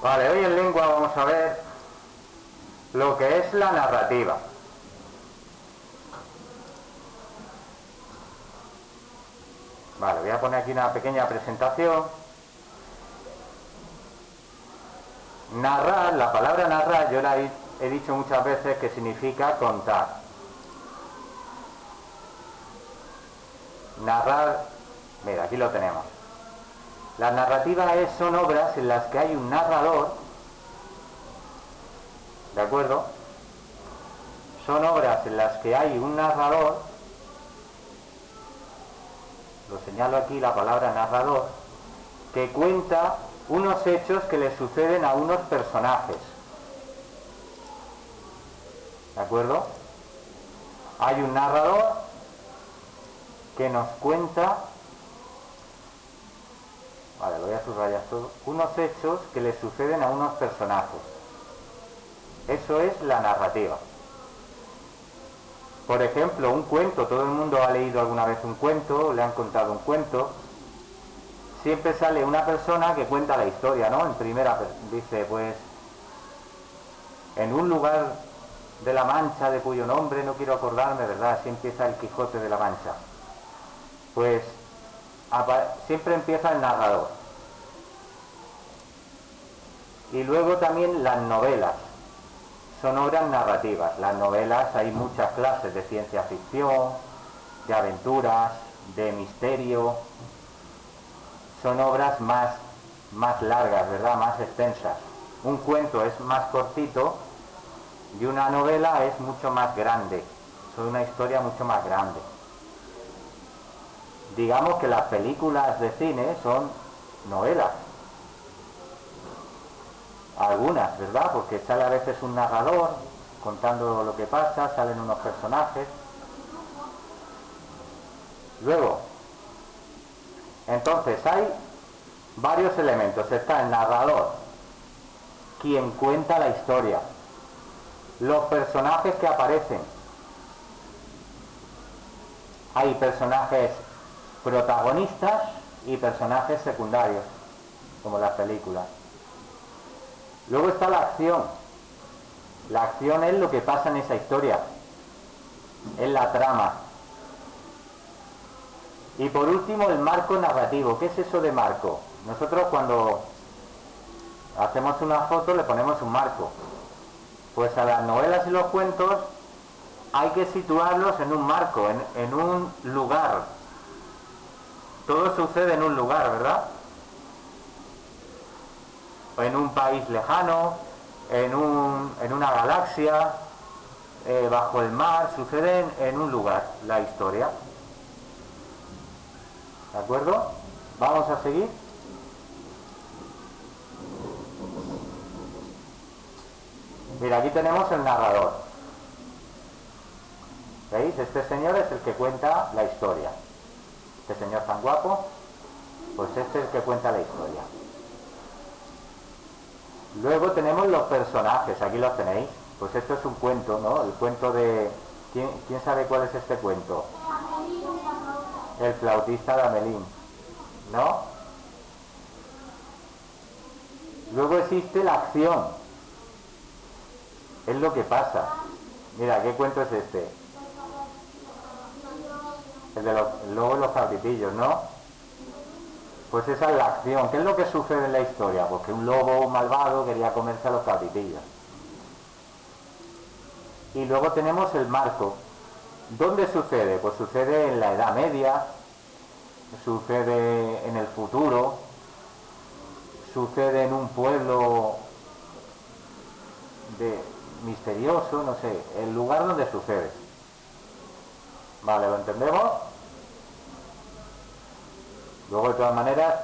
Vale, hoy en lengua vamos a ver lo que es la narrativa. Vale, voy a poner aquí una pequeña presentación. Narrar, la palabra narrar, yo la he dicho muchas veces que significa contar. Narrar, mira, aquí lo tenemos. Las narrativas son obras en las que hay un narrador, ¿de acuerdo? Son obras en las que hay un narrador, lo señalo aquí la palabra narrador, que cuenta unos hechos que le suceden a unos personajes, ¿de acuerdo? Hay un narrador que nos cuenta, vale, lo voy a subrayar todo, unos hechos que le suceden a unos personajes. Eso es la narrativa. Por ejemplo, un cuento, todo el mundo ha leído alguna vez un cuento, le han contado un cuento. Siempre sale una persona que cuenta la historia, ¿no? En primera, dice, pues, en un lugar de la Mancha, de cuyo nombre no quiero acordarme, ¿verdad? Así empieza el Quijote de la Mancha. Pues, siempre empieza el narrador. Y luego también las novelas. Son obras narrativas. Las novelas, hay muchas clases de ciencia ficción, de aventuras, de misterio. Son obras más largas, ¿verdad? Más extensas. Un cuento es más cortito y una novela es mucho más grande. Es una historia mucho más grande. Digamos que las películas de cine son novelas. Algunas, ¿verdad? Porque sale a veces un narrador contando lo que pasa, salen unos personajes. Luego, entonces hay varios elementos. Está el narrador, quien cuenta la historia, los personajes que aparecen. Hay personajes protagonistas y personajes secundarios, como las películas. Luego está la acción. La acción es lo que pasa en esa historia, es la trama. Y por último, el marco narrativo. ¿Qué es eso de marco? Nosotros cuando hacemos una foto le ponemos un marco. Pues a las novelas y los cuentos hay que situarlos en un marco, en un lugar. Todo sucede en un lugar, ¿verdad? En un país lejano, en una galaxia, bajo el mar, sucede en un lugar la historia. ¿De acuerdo? Vamos a seguir. Mira, aquí tenemos el narrador. ¿Veis? Este señor es el que cuenta la historia. Este señor tan guapo, pues este es el que cuenta la historia. Luego tenemos los personajes, aquí los tenéis. Pues esto es un cuento, ¿no? El cuento de... ¿Quién sabe cuál es este cuento? El flautista de Amelín, ¿no? Luego existe la acción. Es lo que pasa. Mira, ¿qué cuento es este? El de los lobos y los cabritillos, ¿no? Pues esa es la acción. ¿Qué es lo que sucede en la historia? Pues que un lobo malvado quería comerse a los cabritillos. Y luego tenemos el marco. ¿Dónde sucede? Pues sucede en la Edad Media, sucede en el futuro, sucede en un pueblo misterioso, no sé, el lugar donde sucede. Vale, ¿lo entendemos? Luego, de todas maneras,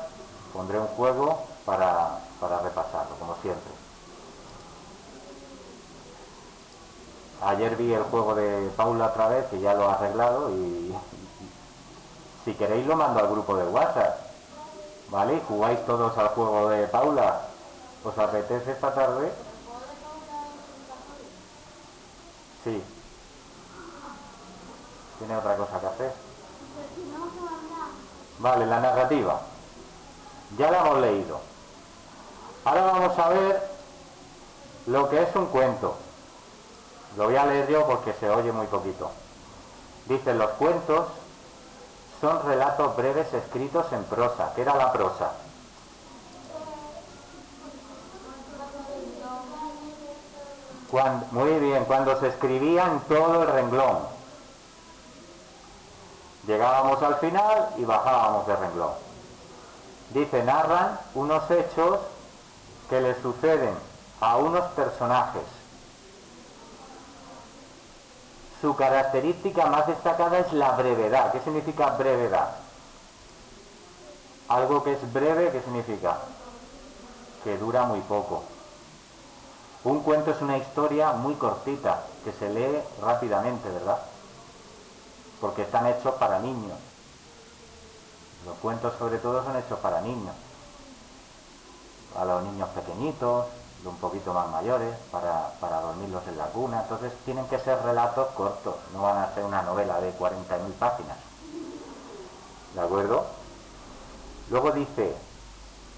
pondré un juego para repasarlo, como siempre. Ayer vi el juego de Paula otra vez, que ya lo ha arreglado, y si queréis lo mando al grupo de WhatsApp, ¿vale? Jugáis todos al juego de Paula. ¿Os apetece esta tarde? Sí. Tiene otra cosa que hacer. Vale, la narrativa. Ya la hemos leído. Ahora vamos a ver lo que es un cuento. Lo voy a leer yo porque se oye muy poquito. Dice, los cuentos son relatos breves escritos en prosa. ¿Qué era la prosa? Muy bien, cuando se escribía en todo el renglón. Llegábamos al final y bajábamos de renglón. Dice, narran unos hechos que le suceden a unos personajes. Su característica más destacada es la brevedad. ¿Qué significa brevedad? Algo que es breve, ¿qué significa? Que dura muy poco. Un cuento es una historia muy cortita, que se lee rápidamente, ¿verdad? Porque están hechos para niños. Los cuentos sobre todo son hechos para niños. A los niños pequeñitos, de un poquito más mayores, para dormirlos en la cuna. Entonces tienen que ser relatos cortos, no van a ser una novela de 40.000 páginas. ¿De acuerdo? Luego dice,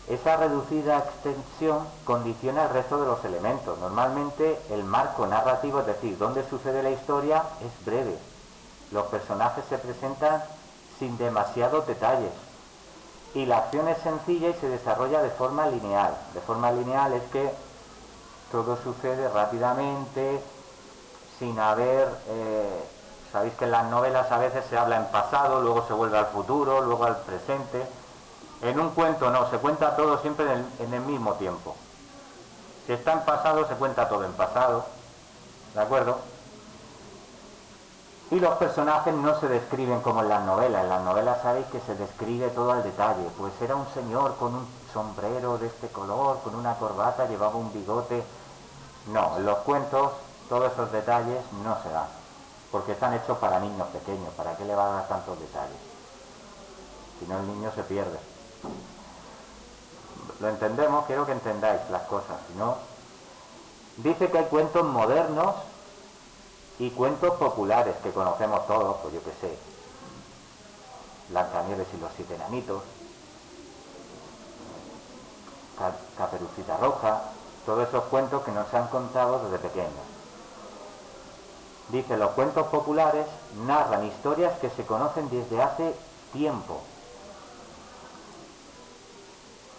esa reducida extensión condiciona el resto de los elementos. Normalmente el marco narrativo, es decir, donde sucede la historia, es breve. Los personajes se presentan sin demasiados detalles. Y la acción es sencilla y se desarrolla de forma lineal. De forma lineal es que todo sucede rápidamente, sin haber... sabéis que en las novelas a veces se habla en pasado, luego se vuelve al futuro, luego al presente. En un cuento no, se cuenta todo siempre en el mismo tiempo. Si está en pasado, se cuenta todo en pasado. ¿De acuerdo? Y los personajes no se describen como en las novelas. En las novelas sabéis que se describe todo al detalle. Pues era un señor con un sombrero de este color, con una corbata, llevaba un bigote. No, en los cuentos todos esos detalles no se dan. Porque están hechos para niños pequeños. ¿Para qué le va a dar tantos detalles? Si no, el niño se pierde. Lo entendemos, quiero que entendáis las cosas. Si no, dice que hay cuentos modernos y cuentos populares que conocemos todos, pues yo qué sé, Blancanieves y los 7 enanitos, Caperucita Roja, todos esos cuentos que nos han contado desde pequeños. Dice, los cuentos populares narran historias que se conocen desde hace tiempo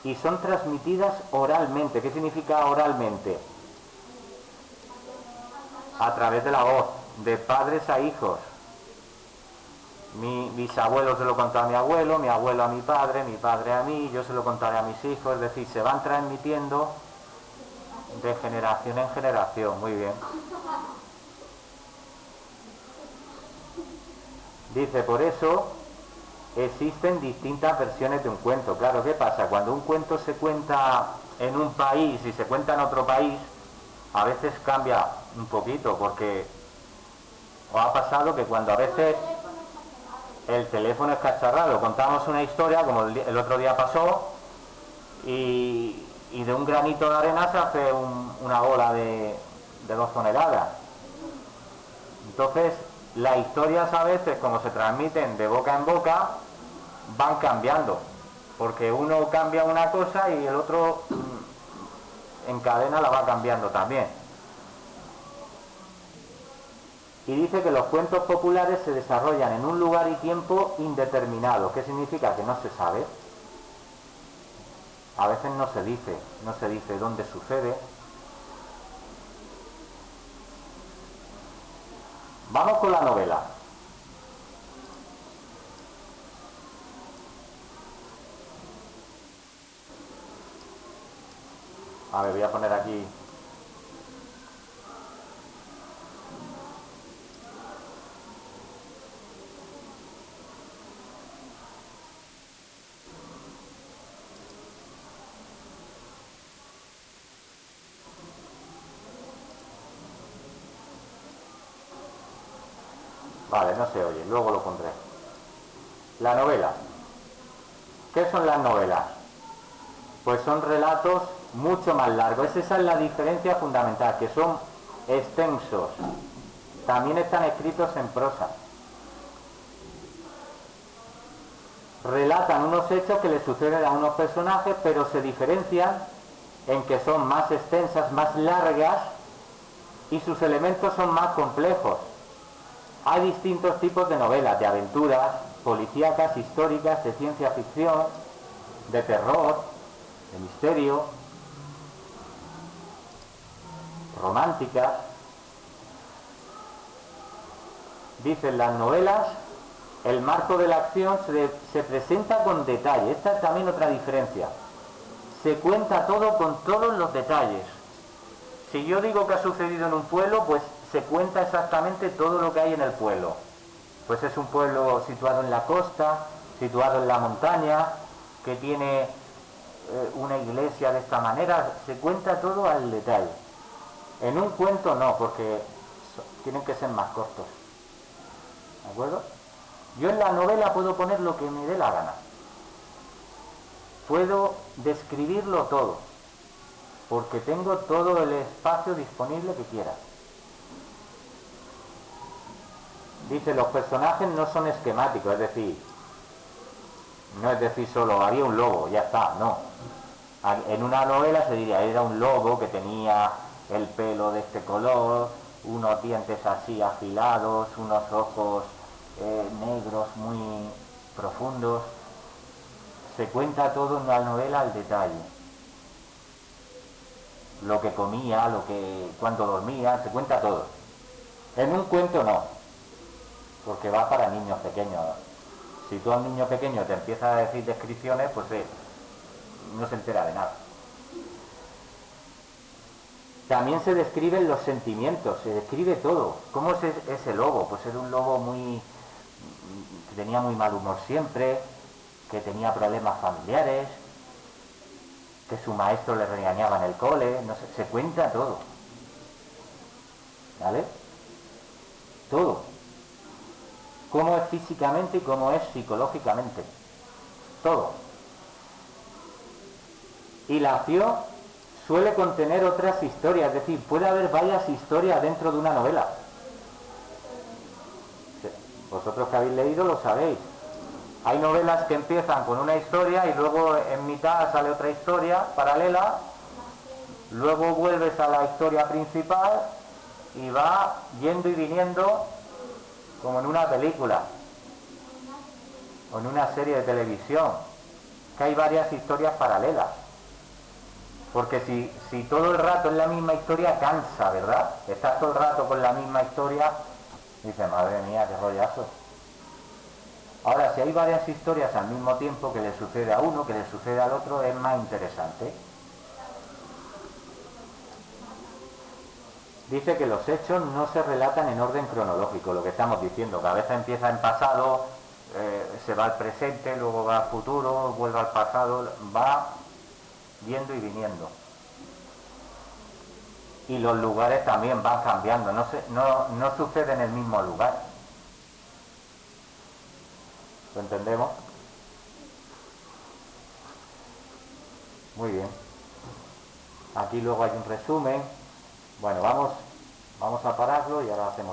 y son transmitidas oralmente. ¿Qué significa oralmente? A través de la voz, de padres a hijos. Mi bisabuelo se lo contó a mi abuelo a mi padre a mí, yo se lo contaré a mis hijos. Es decir, se van transmitiendo de generación en generación. Muy bien. Dice, por eso existen distintas versiones de un cuento. Claro, ¿qué pasa? Cuando un cuento se cuenta en un país y se cuenta en otro país, a veces cambia un poquito, porque os ha pasado que cuando a veces el teléfono es cacharrado, contamos una historia, como el otro día pasó, y de un granito de arena se hace una bola de 2 toneladas. Entonces, las historias a veces, como se transmiten de boca en boca, van cambiando, porque uno cambia una cosa y el otro en cadena la va cambiando también. Y dice que los cuentos populares se desarrollan en un lugar y tiempo indeterminado. ¿Qué significa? Que no se sabe. A veces no se dice dónde sucede. Vamos con la novela. A ver, voy a poner aquí. Vale, no se oye, luego lo pondré. La novela. ¿Qué son las novelas? Pues son relatos mucho más largos. Esa es la diferencia fundamental, que son extensos. También están escritos en prosa. Relatan unos hechos que les suceden a unos personajes, pero se diferencian en que son más extensas, más largas y sus elementos son más complejos. Hay distintos tipos de novelas, de aventuras, policíacas, históricas, de ciencia ficción, de terror, de misterio, románticas. Dicen las novelas, el marco de la acción se presenta con detalle. Esta es también otra diferencia. Se cuenta todo con todos los detalles. Si yo digo que ha sucedido en un pueblo, pues se cuenta exactamente todo lo que hay en el pueblo. Pues es un pueblo situado en la costa, situado en la montaña, que tiene una iglesia de esta manera. Se cuenta todo al detalle. En un cuento no, porque tienen que ser más cortos. ¿De acuerdo? Yo en la novela puedo poner lo que me dé la gana. Puedo describirlo todo, porque tengo todo el espacio disponible que quiera. Dice, los personajes no son esquemáticos, es decir, no es decir solo había un lobo, ya está, no. En una novela se diría, era un lobo que tenía el pelo de este color, unos dientes así afilados, unos ojos negros muy profundos. Se cuenta todo en la novela al detalle. Lo que comía, cuando dormía, se cuenta todo. En un cuento no, porque va para niños pequeños. Si tú a un niño pequeño te empiezas a decir descripciones, pues no se entera de nada. También se describen los sentimientos, se describe todo. ¿Cómo es ese lobo? Pues era un lobo que tenía muy mal humor siempre, que tenía problemas familiares, que su maestro le regañaba en el cole, no sé, se cuenta todo. ¿Vale? Todo. Cómo es físicamente y cómo es psicológicamente. Todo. Y la acción suele contener otras historias, es decir, puede haber varias historias dentro de una novela. Vosotros que habéis leído lo sabéis. Hay novelas que empiezan con una historia y luego en mitad sale otra historia paralela, luego vuelves a la historia principal y va yendo y viniendo como en una película o en una serie de televisión, que hay varias historias paralelas. Porque si todo el rato es la misma historia, cansa, ¿verdad? Estás todo el rato con la misma historia, dices, madre mía, qué rollazo. Ahora, si hay varias historias al mismo tiempo que le sucede a uno, que le sucede al otro, es más interesante. Dice que los hechos no se relatan en orden cronológico, lo que estamos diciendo, que a veces empieza en pasado, se va al presente, luego va al futuro, vuelve al pasado, va yendo y viniendo. Y los lugares también van cambiando, no sucede en el mismo lugar. ¿Lo entendemos? Muy bien. Aquí luego hay un resumen. Bueno, vamos a pararlo y ahora hacemos